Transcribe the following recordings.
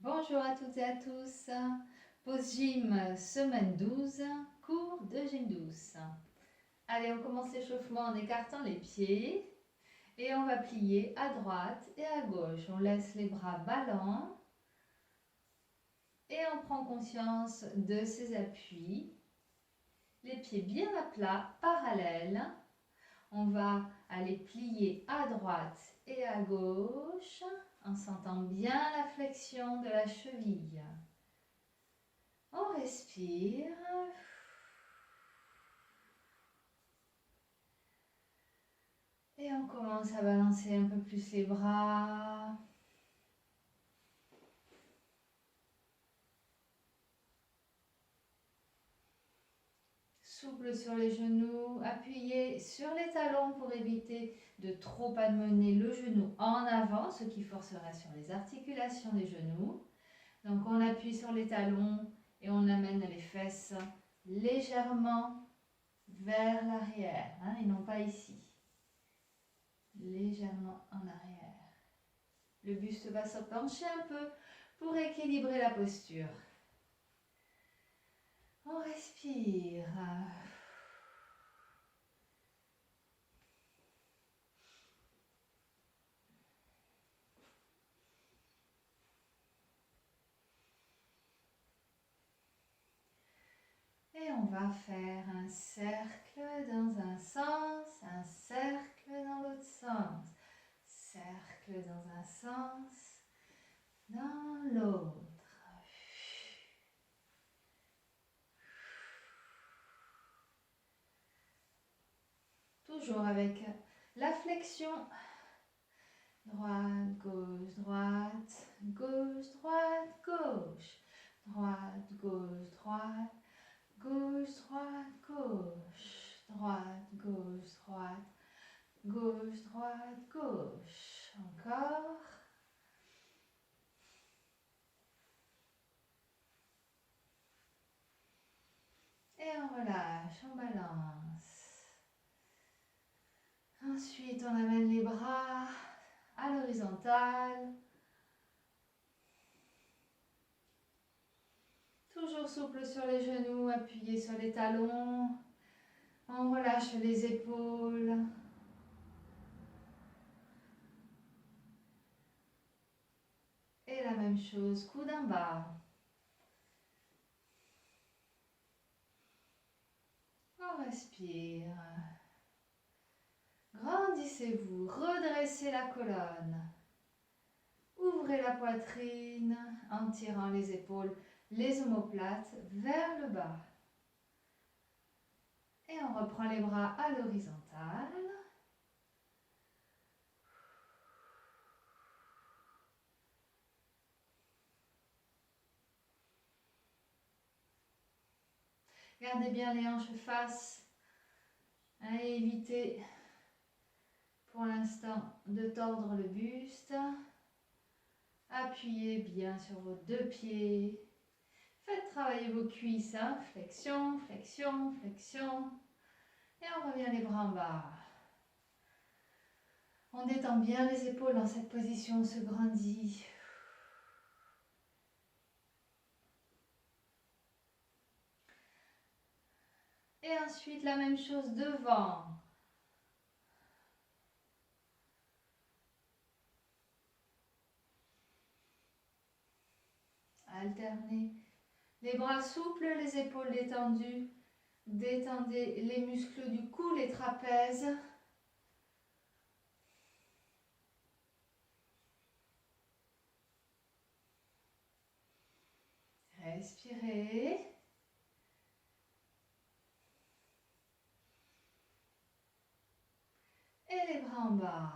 Bonjour à toutes et à tous. Pause gym semaine 12, cours de gym douce. Allez, on commence l'échauffement en écartant les pieds et on va plier à droite et à gauche. On laisse les bras ballants et on prend conscience de ses appuis. Les pieds bien à plat, parallèles. On va aller plier à droite et à gauche en sentant bien la flexion de la cheville. On respire. Et on commence à balancer un peu plus les bras. Souple sur les genoux, appuyez sur les talons pour éviter de trop amener le genou en avant, ce qui forcera sur les articulations des genoux. Donc on appuie sur les talons et on amène les fesses légèrement vers l'arrière, et non pas ici. Légèrement en arrière. Le buste va se pencher un peu pour équilibrer la posture. On respire. Et on va faire un cercle dans un sens, un cercle dans l'autre sens. Cercle dans un sens, dans l'autre. Toujours avec la flexion. Droite, gauche, droite, gauche, droite, gauche. Droite, gauche, droite, gauche, droite, gauche. Droite, gauche, droite, gauche, droite, gauche. Encore. Et on relâche, on balance. Ensuite, on amène les bras à l'horizontale. Toujours souple sur les genoux, appuyé sur les talons. On relâche les épaules. Et la même chose, coude en bas. On respire. Grandissez-vous, redressez la colonne. Ouvrez la poitrine en tirant les épaules, les omoplates vers le bas. Et on reprend les bras à l'horizontale. Gardez bien les hanches face. Et évitez pour l'instant de tordre le buste. Appuyez bien sur vos deux pieds. Faites travailler vos cuisses. Flexion, flexion, flexion. Et on revient les bras en bas. On détend bien les épaules dans cette position, on se grandit. Et ensuite, la même chose devant. Alternez. Les bras souples, les épaules détendues. Détendez les muscles du cou, les trapèzes. Respirez. Et les bras en bas.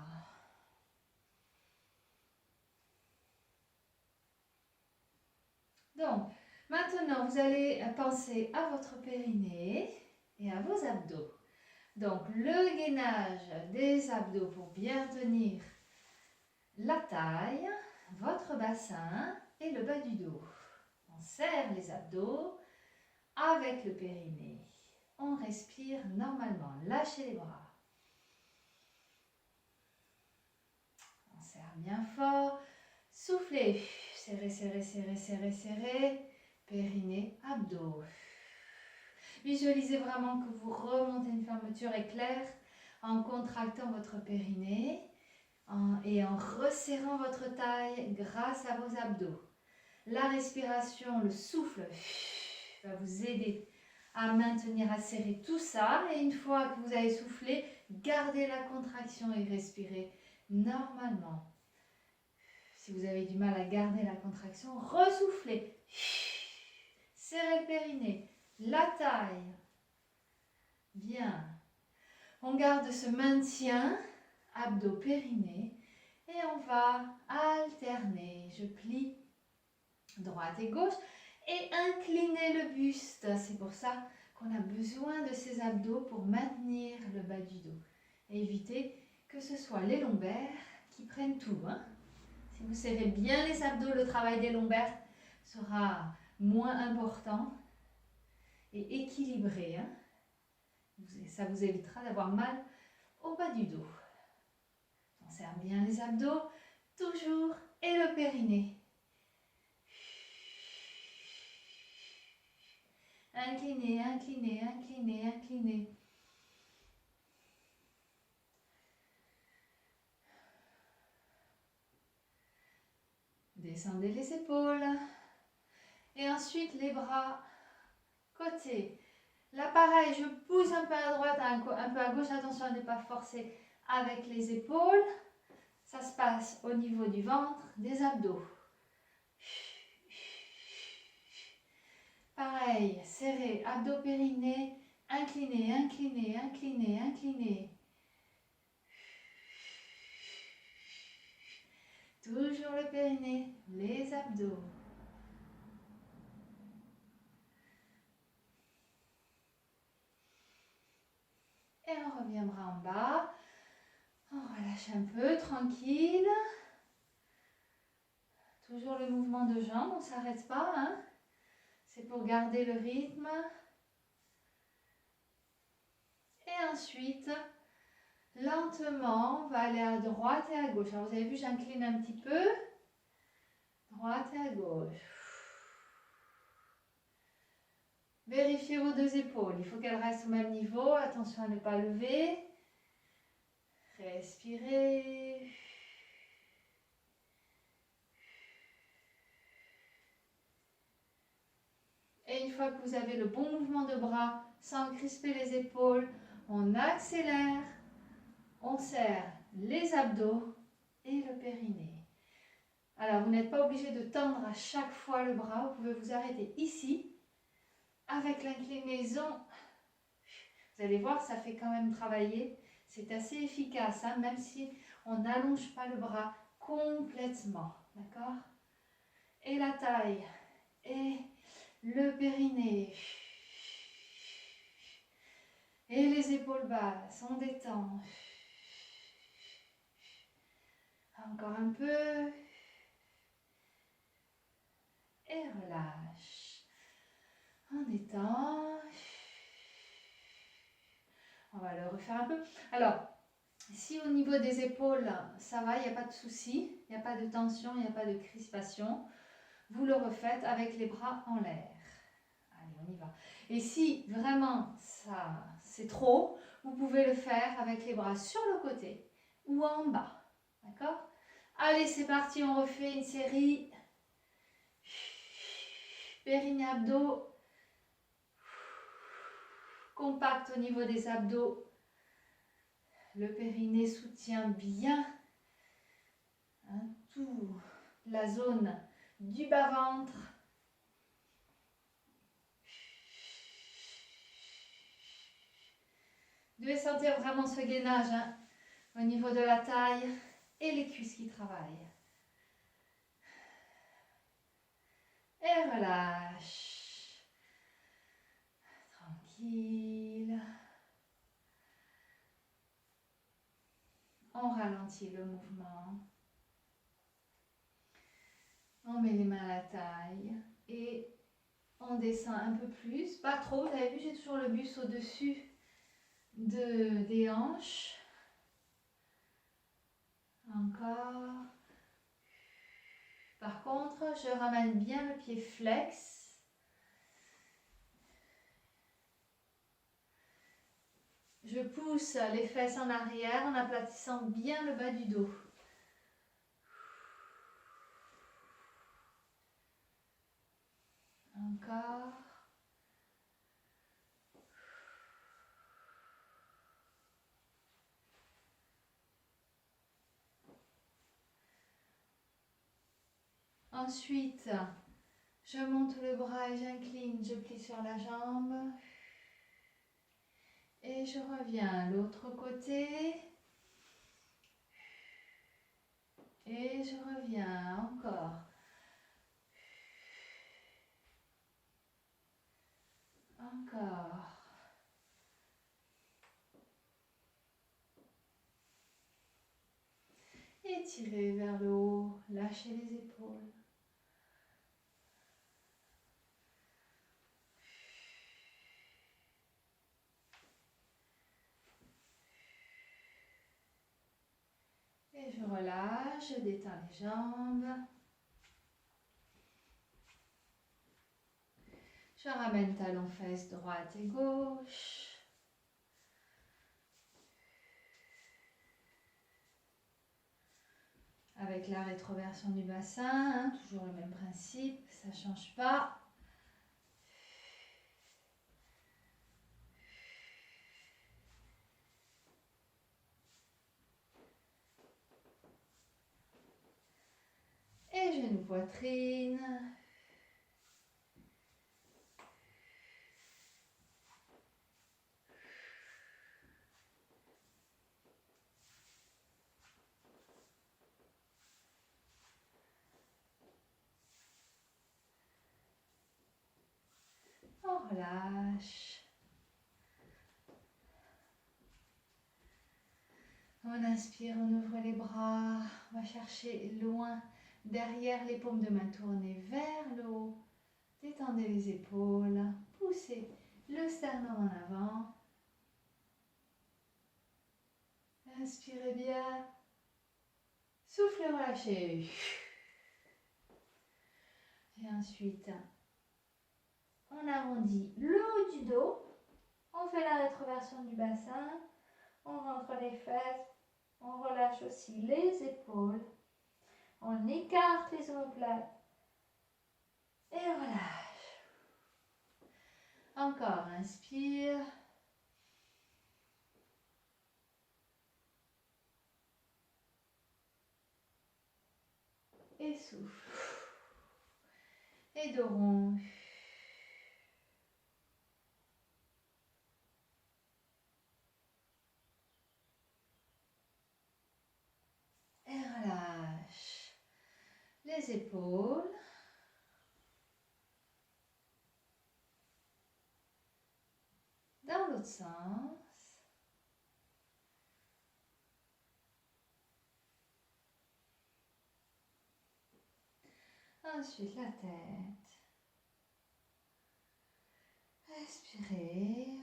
Donc, maintenant, vous allez penser à votre périnée et à vos abdos. Donc, le gainage des abdos pour bien tenir la taille, votre bassin et le bas du dos. On serre les abdos avec le périnée. On respire normalement. Lâchez les bras. On serre bien fort. Soufflez. Serrez, serrez, serrez, serrez, serrez. Périnée, abdos. Visualisez vraiment que vous remontez une fermeture éclair en contractant votre périnée et en resserrant votre taille grâce à vos abdos. La respiration, le souffle va vous aider à maintenir, à serrer tout ça. Et une fois que vous avez soufflé, gardez la contraction et respirez normalement. Si vous avez du mal à garder la contraction, ressoufflez. Serrez le périnée, la taille. Bien. On garde ce maintien, abdos, périnée. Et on va alterner. Je plie droite et gauche et incliner le buste. C'est pour ça qu'on a besoin de ces abdos pour maintenir le bas du dos. Et éviter que ce soit les lombaires qui prennent tout. Si vous serrez bien les abdos, le travail des lombaires sera moins important et équilibré. Ça vous évitera d'avoir mal au bas du dos. On serre bien les abdos, toujours, et le périnée. Inclinez, inclinez, inclinez, inclinez. Descendez les épaules. Et ensuite, les bras côté. Là, pareil, je pousse un peu à droite, un peu à gauche. Attention à ne pas forcer avec les épaules. Ça se passe au niveau du ventre, des abdos. Pareil, serrez, abdos, périnée. Inclinez, inclinez, inclinez, inclinez. Toujours le périnée, les abdos. Et on revient bras en bas. On relâche un peu, tranquille. Toujours le mouvement de jambes, on ne s'arrête pas. C'est pour garder le rythme. Et ensuite, lentement, on va aller à droite et à gauche. Alors vous avez vu, j'incline un petit peu. Droite et à gauche. Vérifiez vos deux épaules. Il faut qu'elles restent au même niveau. Attention à ne pas lever. Respirez. Et une fois que vous avez le bon mouvement de bras, sans crisper les épaules, on accélère, on serre les abdos et le périnée. Alors, vous n'êtes pas obligé de tendre à chaque fois le bras. Vous pouvez vous arrêter ici. Avec l'inclinaison, vous allez voir, ça fait quand même travailler. C'est assez efficace, même si on n'allonge pas le bras complètement. D'accord? Et la taille. Et le périnée. Et les épaules basses, on détend. Encore un peu. Et relâche. On détend. On va le refaire un peu. Alors, si au niveau des épaules, ça va, il n'y a pas de souci, il n'y a pas de tension, il n'y a pas de crispation, vous le refaites avec les bras en l'air. Allez, on y va. Et si vraiment ça c'est trop, vous pouvez le faire avec les bras sur le côté ou en bas. D'accord? Allez, c'est parti, on refait une série. Périnée, abdos. Compact au niveau des abdos. Le périnée soutient bien tout la zone du bas-ventre. Vous devez sentir vraiment ce gainage au niveau de la taille et les cuisses qui travaillent. Et relâche. Tranquille. On ralentit le mouvement. On met les mains à la taille et on descend un peu plus. Pas trop, vous avez vu, j'ai toujours le buste au-dessus des hanches. Encore. Par contre, je ramène bien le pied flex. Je pousse les fesses en arrière en aplatissant bien le bas du dos. Encore. Ensuite, je monte le bras et j'incline, je plie sur la jambe. Et je reviens à l'autre côté. Et je reviens encore. Encore. Étirez vers le haut, lâchez les épaules. Et je relâche, je détends les jambes. Je ramène talons fesses droite et gauche. Avec la rétroversion du bassin, hein, toujours le même principe, ça ne change pas. Et genou poitrine. On relâche. On inspire, on ouvre les bras. On va chercher loin, derrière les paumes de main tournées vers le haut. Détendez les épaules. Poussez le sternum en avant. Inspirez bien. Soufflez, relâchez. Et ensuite, on arrondit le haut du dos. On fait la rétroversion du bassin. On rentre les fesses. On relâche aussi les épaules. On écarte les omoplates. Et on relâche. Encore, inspire. Et souffle. Et dos rond. Et relâche les épaules. Dans l'autre sens. Ensuite la tête. Expirez.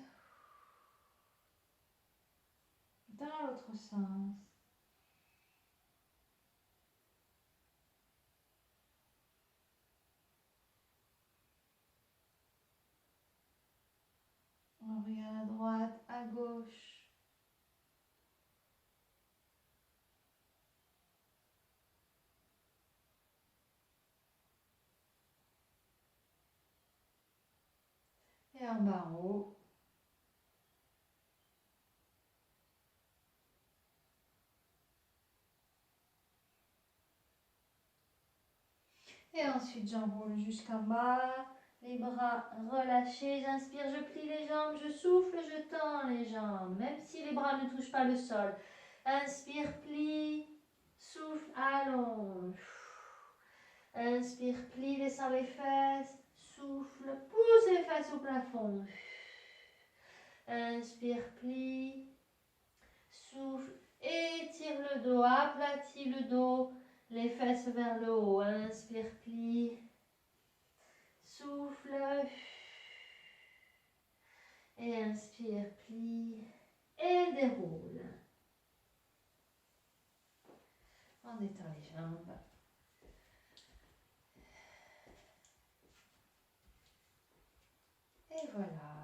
Dans l'autre sens. On regarde à droite, à gauche. Et en bas, en haut. Et ensuite, j'enroule jusqu'en bas. Les bras relâchés. J'inspire, je plie les jambes. Je souffle, je tends les jambes. Même si les bras ne touchent pas le sol. Inspire, plie. Souffle, allonge. Inspire, plie, descend les fesses. Souffle, pousse les fesses au plafond. Inspire, plie. Souffle, étire le dos, aplatis le dos. Les fesses vers le haut. Inspire, plie. Souffle. Et inspire, plie. Et déroule. On détend les jambes. Et voilà.